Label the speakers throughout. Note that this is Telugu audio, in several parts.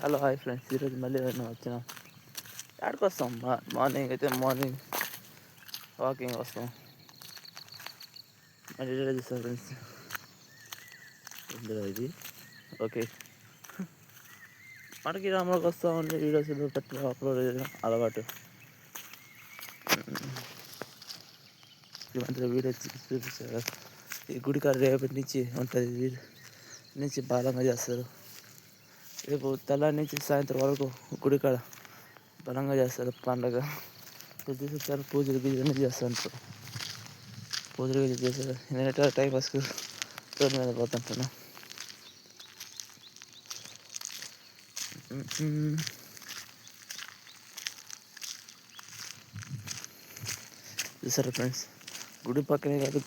Speaker 1: హలో హాయ్ ఫ్రెండ్స్, ఈరోజు మళ్ళీ నేను వచ్చిన ఎక్కడికి వస్తాం. మార్నింగ్ అయితే మార్నింగ్ వాకింగ్ వస్తాం. మళ్ళీ రెడీ చేస్తాం ఫ్రెండ్స్. ఇందులో ఇది ఓకే. మనకి రామలోకి వస్తామంటే వీడియోస్ పెట్టడం అప్లోడ్ చేయడం అలవాటు. ఈ మధ్య వీడియో చూపిస్తారు. ఈ గుడి కాడ రేపటి నుంచి ఉంటుంది. వీడి నుంచి బాలంగా చేస్తారు. రేపు తెల్లారి నుంచి సాయంత్రం వరకు గుడికాడ బలంగా చేస్తారు పండగ. చూస్తారు, పూజలు గీజలు చేస్తుంటారు. పూజలు గీజలు చేస్తారు. నేను టైం పాస్కి రోడ్డు మీద పోతుంటాను. చూసారు ఫ్రెండ్స్, గుడి పక్కనే కాదు,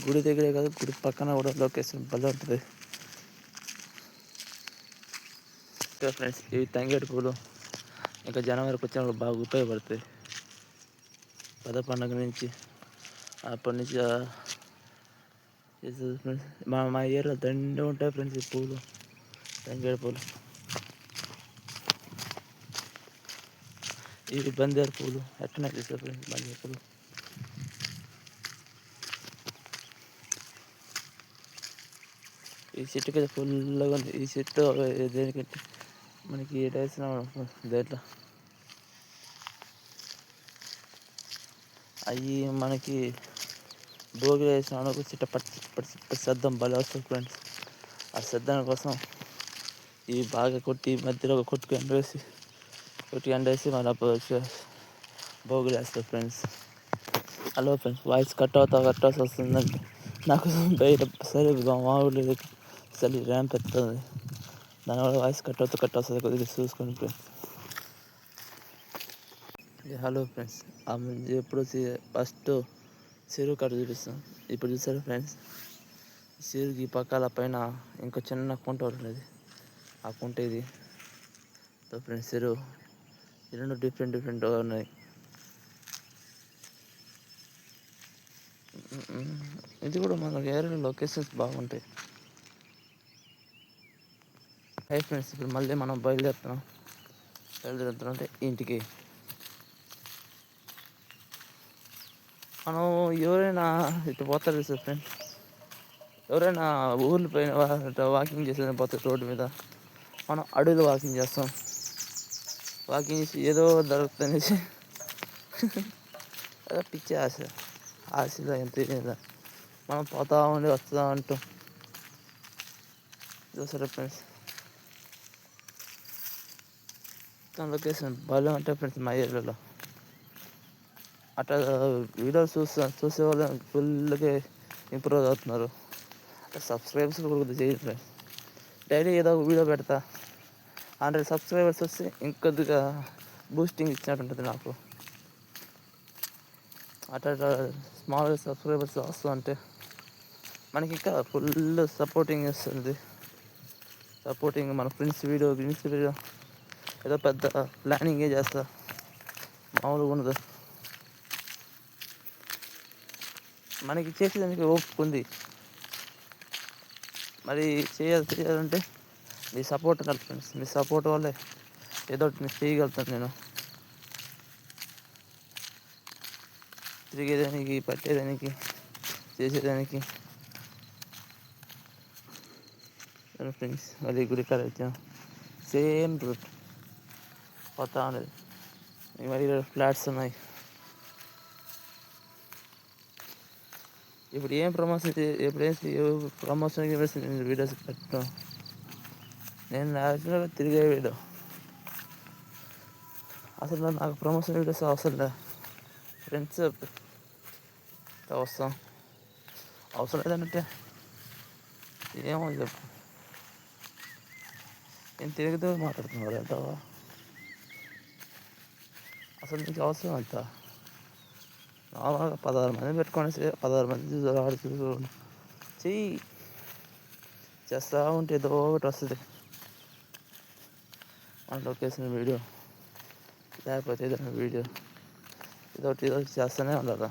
Speaker 1: గుడి దగ్గరే కాదు, గుడి పక్కన కూడా లొకేషన్ భలే ఉంటుంది. ఫ్రెండ్స్, ఇవి తంగేడు పూలు ఇంకా జనవరికి వచ్చినప్పుడు బాగా ఉపయోగపడతాయి. పెద్ద పండుగ నుంచి అప్పటి నుంచి ఫ్రెండ్స్ మా ఏరియాలో దండి ఉంటాయి ఫ్రెండ్స్. ఈ పూలు తంగేడు పూలు, ఇవి బందేరు పూలు ఎట్లా తీస్తారు ఫ్రెండ్స్. బందేరు పూలు ఈ చెట్టు కదా ఫుల్గా ఉంది. ఈ చెట్టు దేనికంటే మనకి వేసిన దేంట్లో అవి మనకి భోగిలో వేసిన చిట్ట పచ్చి శబ్దం భలే వస్తుంది ఫ్రెండ్స్. ఆ శబ్దం కోసం ఇవి బాగా కొట్టి మధ్యలో కొట్టి ఎండేసి మళ్ళీ భోగులు వేస్తారు friends. Hello friends, voice cut అవుతా వస్తుందంటే నాకు బయట సరే మా ఊళ్ళో సరే ర్యాంప్ ఎత్తుంది. దానివల్ల వాయిస్ కట్ వస్తుంది. కొద్దిగా చూసుకోండి ఫ్రెండ్స్. హలో ఫ్రెండ్స్, ఎప్పుడు ఫస్ట్ చెరువు కట్ట చూపిస్తాం. ఇప్పుడు చూసారు ఫ్రెండ్స్, చెరువుకి పక్కల పైన ఇంకా చిన్న కుంట ఉంటుంది. ఆ కుంట ఇది ఫ్రెండ్స్. చెరువు ఈ రెండు డిఫరెంట్గా ఉన్నాయి. ఇది కూడా మన ఏరియాలో లొకేషన్స్ బాగుంటాయి. హై ఫ్రెండ్స్, ఇప్పుడు మళ్ళీ మనం బయలుదేరుతున్నాం అంటే ఇంటికి. మనం ఎవరైనా ఇటు పోతారు సార్ ఫ్రెండ్స్, ఎవరైనా ఊర్లు పైన వాకింగ్ చేసే పోతారు రోడ్డు మీద. మనం అడవిలో వాకింగ్ చేస్తాం. వాకింగ్ చేసి ఏదో దొరుకుతుందనేసి ఏదో పిచ్చి ఆశలో ఎంత మనం పోతా ఉండి వస్తూ ఉంటాం. చూసారా ఫ్రెండ్స్, లొకేషన్ బాగా ఉంటాయి ఫ్రెండ్స్ మా ఏరియాలో. అట్లా వీడియోస్ చూసేవాళ్ళు ఫుల్గా ఇంప్రూవ్ అవుతున్నారు. సబ్స్క్రైబర్స్ కూడా చేయండి ఫ్రెండ్స్. డైలీ ఏదో ఒక వీడియో పెడతా. 100 సబ్స్క్రైబర్స్ వస్తే ఇంకొద్దిగా బూస్టింగ్ ఇచ్చినట్టు ఉంటుంది నాకు. అట్లా స్మాల్ సబ్స్క్రైబర్స్ వస్తుందంటే మనకి ఇంకా ఫుల్ సపోర్టింగ్ ఇస్తుంది. మన ఫ్రెండ్స్ వీడియో ఏదో పెద్ద ప్లానింగే చేస్తా, మామూలుగా ఉండదు. మనకి చేసేదానికి ఓపిక ఉంది. మరి చేయాలంటే మీ సపోర్ట్ ఉండాలి ఫ్రెండ్స్. మీ సపోర్ట్ వల్లే ఏదో ఒకటి చేయగలుగుతాను నేను. తిరిగేదానికి, పట్టేదానికి, చేసేదానికి. ఫ్రెండ్స్, మళ్ళీ గుడికాడ వచ్చాం. సేమ్ రూట్ పోతా ఉండేది. మరి ఫ్లాట్స్ ఉన్నాయి. ఇప్పుడు ఏం ప్రమోషన్ నేను వీడియోస్ పెట్టడం. నేను యాక్చువల్గా తిరిగే వీడియో అసలు నాకు ప్రమోషన్ వీడియోస్ అవసరం లేదు. ఫ్రెండ్స్ వస్తాం, అవసరం లేదంటే ఏమో చెప్పు. నేను తిరుగుతూ మాట్లాడుతున్నాడు అంటావా? అసలు నీకు అవసరం అంతా నార్మల్గా 16 మంది పెట్టుకొని 16 మంది చెయ్యి. చేస్తూ ఉంటే ఏదో ఒకటి వస్తుంది. మన లొకేషన్ వీడియో లేకపోతే ఏదైనా వీడియో ఏదో ఒకటి చేస్తూనే ఉండాలి.